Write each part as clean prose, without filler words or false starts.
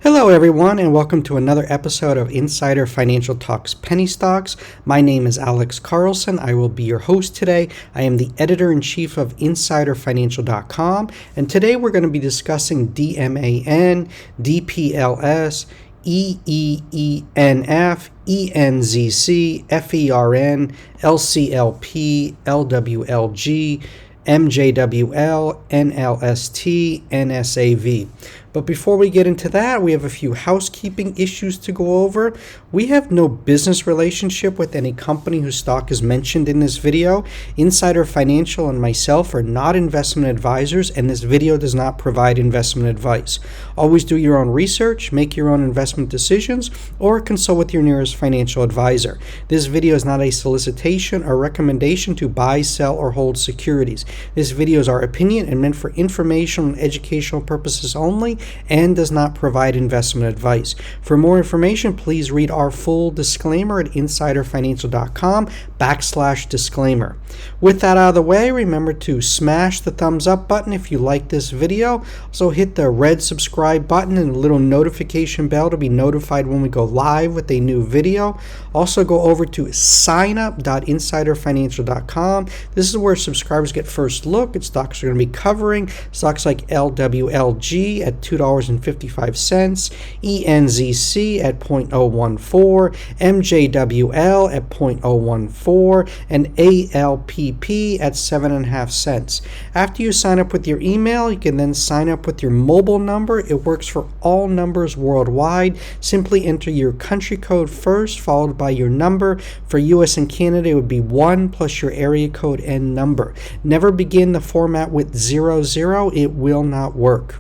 Hello everyone, and welcome to another episode of Insider Financial Talks Penny Stocks. My name is Alex Carlson. I will be your host today. I am the editor-in-chief of InsiderFinancial.com, and today we're going to be discussing DMAN, DPLS, EEENF, ENZC, FERN, LCLP, LWLG, MJWL, NLST, NSAV. But before we get into that, we have a few housekeeping issues to go over. We have no business relationship with any company whose stock is mentioned in this video. Insider Financial and myself are not investment advisors, and this video does not provide investment advice. Always do your own research, make your own investment decisions, or consult with your nearest financial advisor. This video is not a solicitation or recommendation to buy, sell, or hold securities. This video is our opinion and meant for informational and educational purposes only, and does not provide investment advice. For more information, please read our full disclaimer at insiderfinancial.com/disclaimer. With that out of the way, remember to smash the thumbs up button if you like this video. Also hit the red subscribe button and the little notification bell to be notified when we go live with a new video. Also go over to signup.insiderfinancial.com. This is where subscribers get first look at stocks we're going to be covering. Stocks like LWLG at $2.55, ENZC at 0.014, MJWL at 0.014, and ALPP at 7.5 cents. After you sign up with your email, you can then sign up with your mobile number. It works for all numbers worldwide. Simply enter your country code first, followed by your number. For US and Canada, it would be 1 plus your area code and number. Never begin the format with 00. It will not work.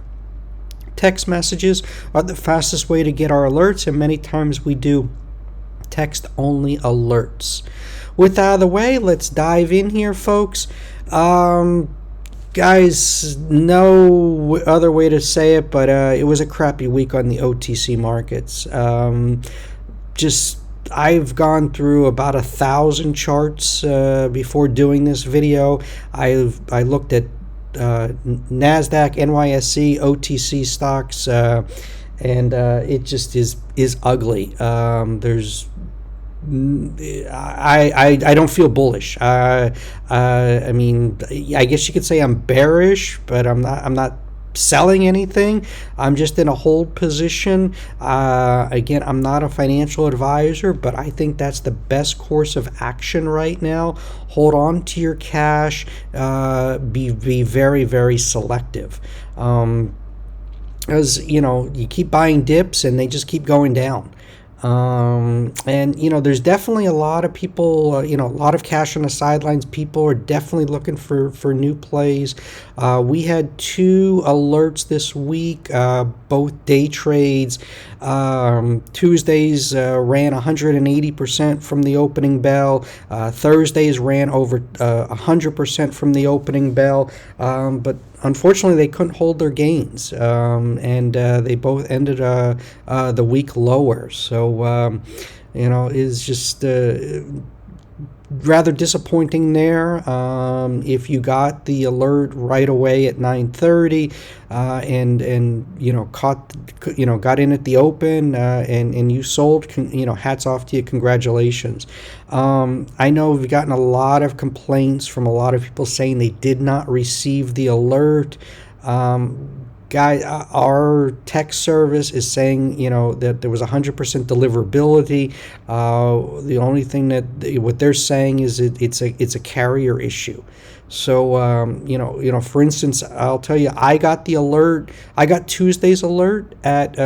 Text messages are the fastest way to get our alerts, and many times we do text-only alerts. With that out of the way, let's dive in here, folks. Guys, no other way to say it, but it was a crappy week on the OTC markets. I've gone through about 1,000 charts before doing this video. I looked at NASDAQ, NYSE, OTC stocks, and it just is ugly. I don't feel bullish. I mean, I guess you could say I'm bearish, but I'm not selling anything. I'm just in a hold position. Again, I'm not a financial advisor, but I think that's the best course of action right now. Hold on to your cash. Be very, very selective. As you know, you keep buying dips and they just keep going down. And there's definitely a lot of people, a lot of cash on the sidelines. People are definitely looking for new plays. We had 2 alerts this week, both day trades. Tuesdays ran 180% from the opening bell. Thursdays ran over 100% from the opening bell. But unfortunately, they couldn't hold their gains, and they both ended the week lower. So, is just rather disappointing there. If you got the alert right away at 9:30 and got in at the open and you sold, hats off to you, congratulations. I know we've gotten a lot of complaints from a lot of people saying they did not receive the alert. Our tech service is saying, that there was 100% deliverability. The only thing what they're saying is it's a carrier issue. So, for instance, I'll tell you, I got the alert. I got Tuesday's alert at,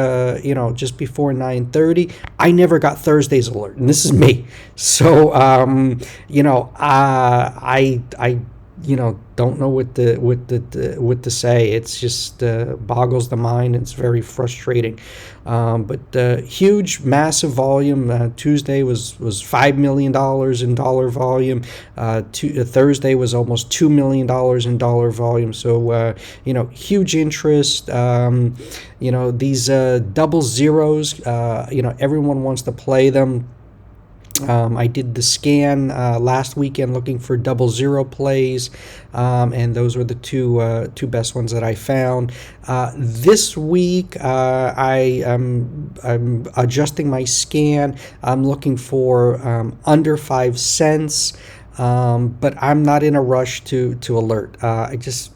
just before 9:30. I never got Thursday's alert, and this is me. So, I don't know what to say. It's just boggles the mind. It's very frustrating. But huge, massive volume. Tuesday was $5 million in dollar volume. Thursday was almost $2 million in dollar volume. So huge interest. These double zeros. Everyone wants to play them. I did the scan last weekend looking for 00 plays, and those were the two best ones that I found. This week, I'm adjusting my scan. I'm looking for under 5 cents, but I'm not in a rush to alert. I just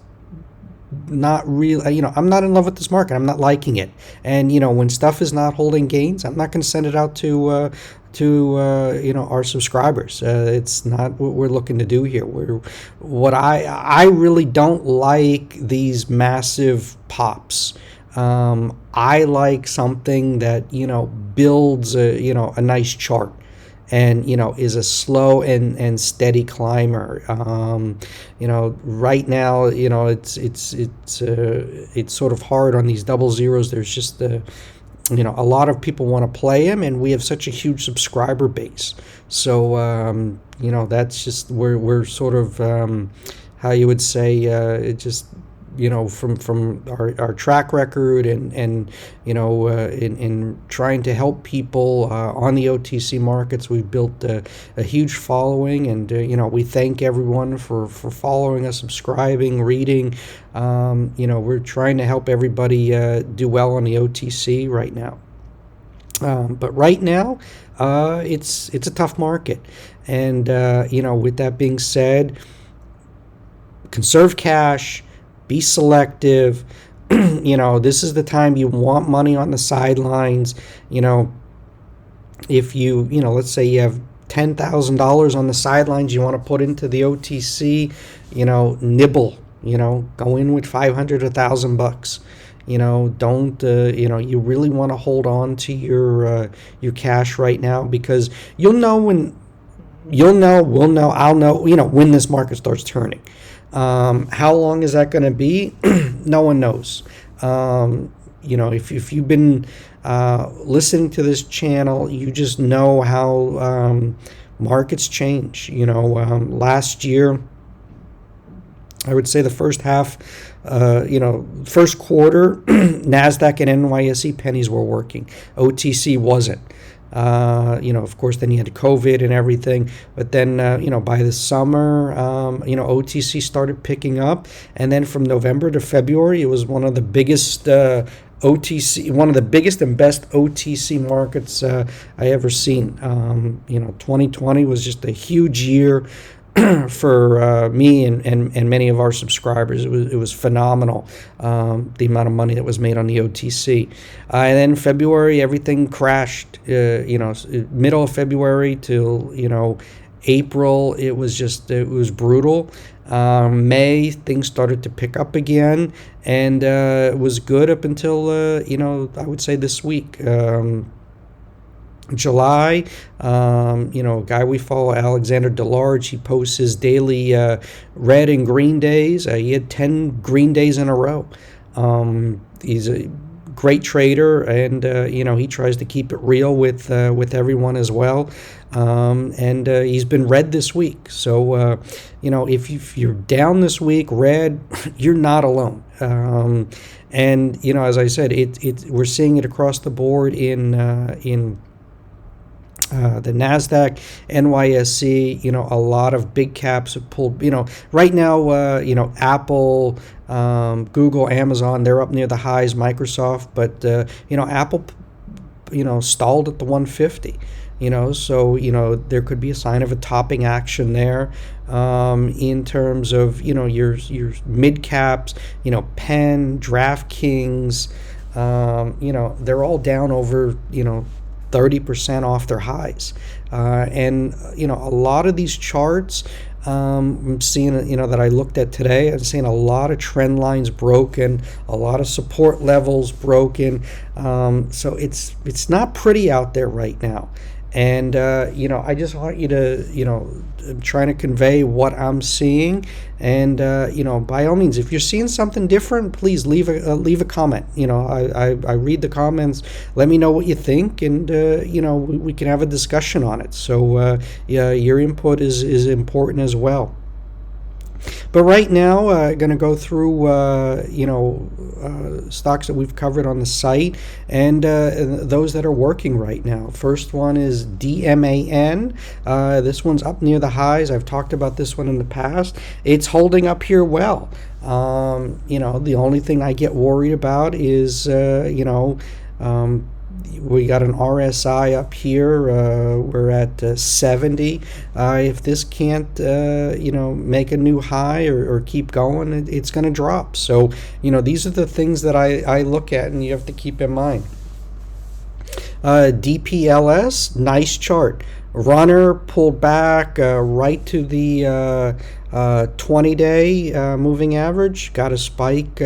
not really, I'm not in love with this market. I'm not liking it. And, when stuff is not holding gains, I'm not going to send it out to our subscribers. It's not what we're looking to do here. I really don't like these massive pops. I like something that, builds a nice chart, and is a slow and steady climber. Right now, it's sort of hard on these 00s. There's just a lot of people want to play them, and we have such a huge subscriber base. So that's just we're sort of how you would say it just. From our track record and in trying to help people on the OTC markets, we've built a huge following, and we thank everyone for following us, subscribing, reading. We're trying to help everybody do well on the OTC right now. But right now, it's a tough market, and with that being said, conserve cash. Be selective. This is the time you want money on the sidelines. If you, let's say you have $10,000 on the sidelines you want to put into the OTC, nibble, go in with $500, $1,000. Don't, you really want to hold on to your cash right now, because we'll know, I'll know, when this market starts turning. How long is that going to be? No one knows. If you've been listening to this channel, you just know how markets change. Last year, I would say the first half, first quarter, NASDAQ and NYSE pennies were working. OTC wasn't. Of course, then you had COVID and everything. But then, by the summer, OTC started picking up. And then from November to February, it was one of the biggest one of the biggest and best OTC markets I ever seen. 2020 was just a huge year for me and many of our subscribers. It was phenomenal, the amount of money that was made on the OTC. And then February, everything crashed. Middle of February till April, it was brutal. May, things started to pick up again, and it was good up until I would say this week. July, a guy we follow, Alexander Delarge, he posts his daily red and green days. He had 10 green days in a row. He's a great trader, and he tries to keep it real with everyone as well. And he's been red this week. So if you're down this week, red, you're not alone. And as I said, we're seeing it across the board in the NASDAQ, NYSE, a lot of big caps have pulled, right now, Apple, Google, Amazon, they're up near the highs, Microsoft, but, Apple, stalled at the 150, so, there could be a sign of a topping action there, in terms of, your mid caps, Penn, DraftKings, they're all down over, 30% off their highs. And, a lot of these charts, I'm seeing, that I looked at today, I'm seeing a lot of trend lines broken, a lot of support levels broken. So it's not pretty out there right now. And, I just want you to, I'm trying to convey what I'm seeing. And, by all means, if you're seeing something different, please leave a comment. I read the comments. Let me know what you think, and, we can have a discussion on it. So, your input is important as well. But right now, going to go through stocks that we've covered on the site and those that are working right now. First one is DMAN. This one's up near the highs. I've talked about this one in the past. It's holding up here well. The only thing I get worried about is we got an RSI up here. We're at 70. If this can't, make a new high or keep going, it's going to drop. So, these are the things that I look at and you have to keep in mind. DPLS, nice chart. Runner pulled back right to the 20-day moving average, got a spike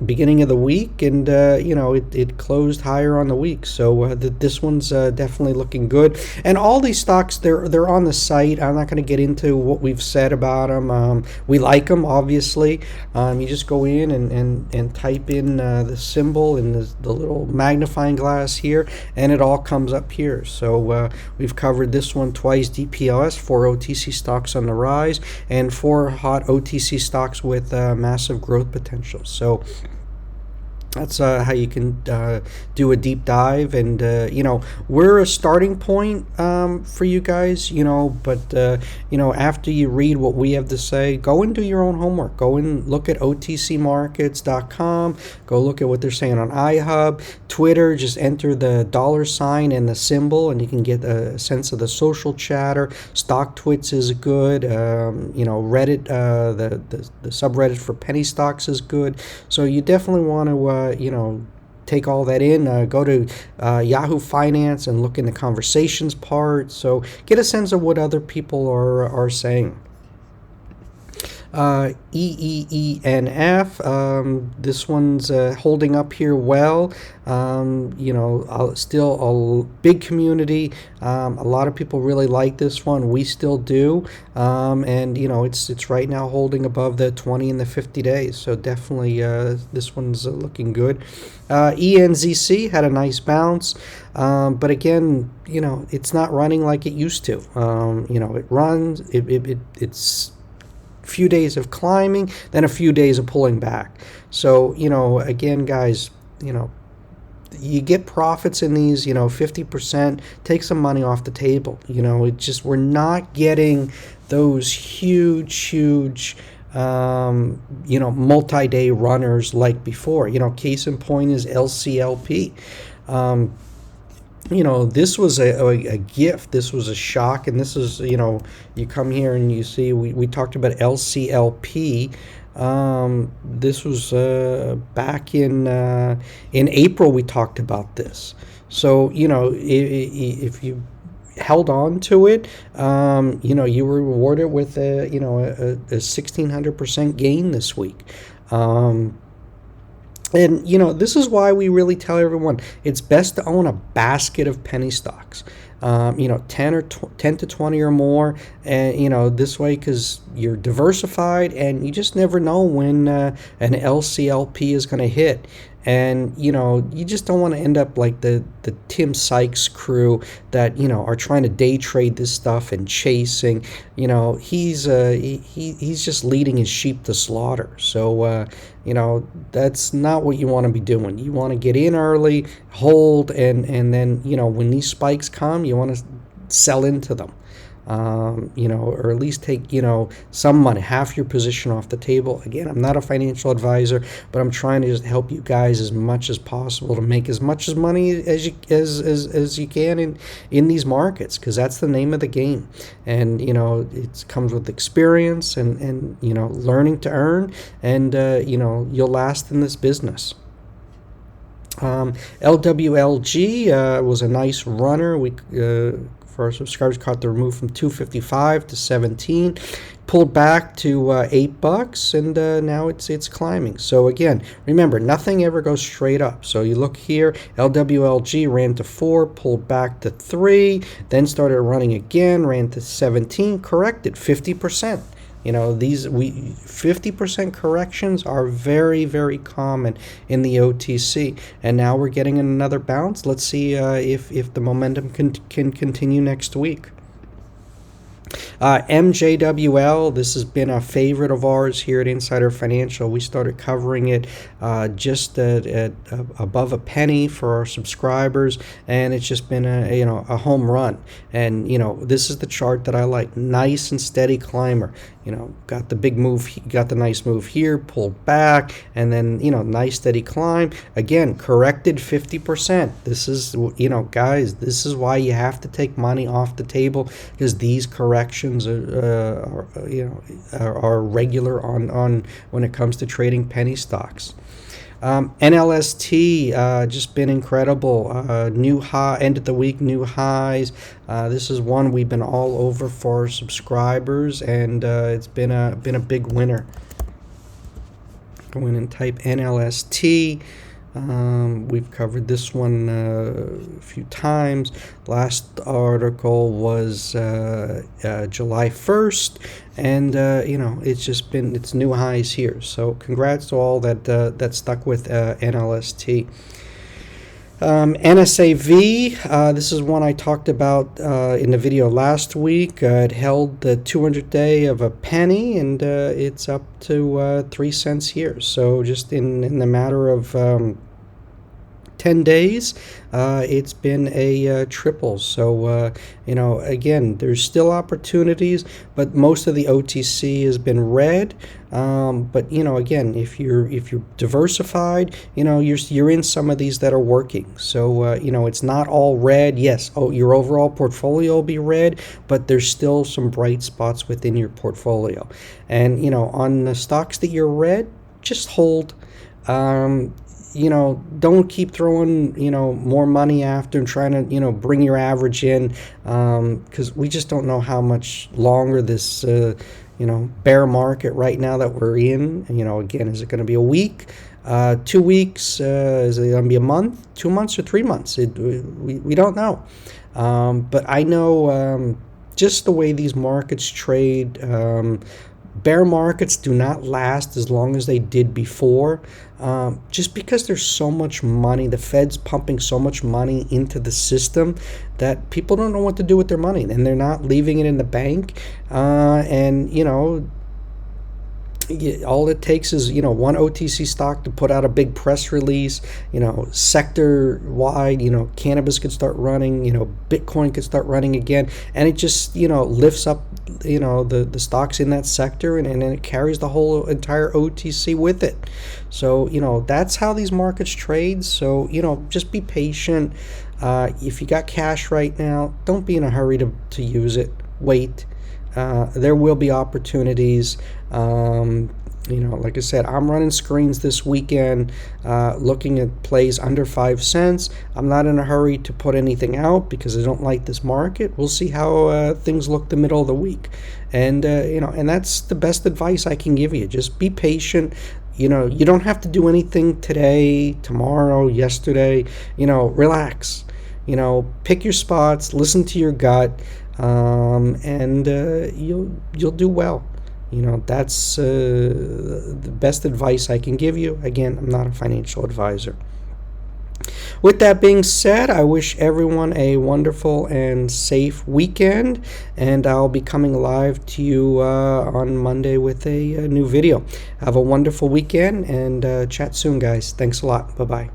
beginning of the week, and it closed higher on the week. So this one's definitely looking good. And all these stocks, they're on the site. I'm not going to get into what we've said about them. We like them, obviously. You just go in and type in the symbol in the little magnifying glass here, and it all comes up here. So we've covered this one twice. DPLS, 4 OTC stocks on the rise, and 4 hot OTC stocks with massive growth potential. So that's how you can do a deep dive, and we're a starting point for you guys, but after you read what we have to say, go and do your own homework. Go and look at otcmarkets.com. Go look at what they're saying on iHub, Twitter. Just enter the $ and the symbol, and you can get a sense of the social chatter. StockTwits is good. Reddit, the subreddit for penny stocks is good. So you definitely want to take all that in. Go to Yahoo Finance and look in the conversations part. So get a sense of what other people are saying. EEENF, this one's holding up here well. Still a big community. A lot of people really like this one. We still do. It's right now holding above the 20 and the 50 days. So definitely this one's looking good. ENZC had a nice bounce. But again, it's not running like it used to. It runs, it's few days of climbing, then a few days of pulling back. So, again, guys, you get profits in these, 50%, take some money off the table. We're not getting those huge multi-day runners like before. Case in point is LCLP. This was a gift. This was a shock. And this is, you come here and you see, we talked about LCLP. This was back in April we talked about this. So, if you held on to it, you were rewarded with a 1,600% gain this week. And, this is why we really tell everyone it's best to own a basket of penny stocks, 10 to 20 or more. And, this way, because you're diversified and you just never know when an LCLP is going to hit. And, you just don't want to end up like the Tim Sykes crew that, are trying to day trade this stuff and chasing. He's just leading his sheep to slaughter. So, that's not what you want to be doing. You want to get in early, hold, and then, when these spikes come, you want to sell into them. Or at least take, some money, half your position off the table. Again, I'm not a financial advisor, but I'm trying to just help you guys as much as possible to make as much as money as you can in these markets, because that's the name of the game. And, it comes with experience and learning to earn, and, you'll last in this business. LWLG was a nice runner. For our subscribers, caught the move from 255 to 17, pulled back to $8, and now it's climbing. So again, remember, nothing ever goes straight up. So you look here, LWLG ran to 4, pulled back to 3, then started running again, ran to 17, corrected 50%. These 50% corrections are very, very common in the OTC, and now we're getting another bounce. Let's see if the momentum can continue next week. MJWL, this has been a favorite of ours here at Insider Financial. We started covering it just at above a penny for our subscribers, and it's just been a home run. And this is the chart that I like. Nice and steady climber. Got the big move, got the nice move here, pulled back, and then nice steady climb. Again, corrected 50%. This is guys, this is why you have to take money off the table, because these corrections are regular on when it comes to trading penny stocks. NLST just been incredible. New high, end of the week, new highs. This is one we've been all over for our subscribers, and it's been a big winner. Go in and type NLST. We've covered this one a few times. Last article was July 1st, and it's new highs here. So congrats to all that stuck with NLST. NSAV, this is one I talked about in the video last week. It held the 200-day of a penny, and it's up to 3 cents here. So just in the matter of 10 days, it's been a triple. So again, there's still opportunities, but most of the OTC has been red. But again, if you're diversified, you're in some of these that are working. So it's not all red. Yes, your overall portfolio will be red, but there's still some bright spots within your portfolio. And on the stocks that you're red, just hold. Don't keep throwing, more money after and trying to, bring your average in, because we just don't know how much longer this, bear market right now that we're in. Again, is it going to be a week, 2 weeks? Is it going to be a month, 2 months, or 3 months? We don't know. But I know just the way these markets trade, bear markets do not last as long as they did before, just because there's so much money. The Fed's pumping so much money into the system that people don't know what to do with their money, and they're not leaving it in the bank. All it takes is one OTC stock to put out a big press release. Sector wide, cannabis could start running. Bitcoin could start running again, and it just lifts up the stocks in that sector, and then it carries the whole entire OTC with it. So that's how these markets trade. So just be patient. If you got cash right now, don't be in a hurry to use it. Wait. There will be opportunities. Like I said, I'm running screens this weekend, looking at plays under 5 cents. I'm not in a hurry to put anything out because I don't like this market. We'll see how things look the middle of the week. And, and that's the best advice I can give you. Just be patient. You don't have to do anything today, tomorrow, yesterday. Relax. Pick your spots, listen to your gut. And you'll do well. That's the best advice I can give you. Again, I'm not a financial advisor. With that being said, I wish everyone a wonderful and safe weekend, and I'll be coming live to you on Monday with a new video. Have a wonderful weekend, and chat soon, guys. Thanks a lot. Bye-bye.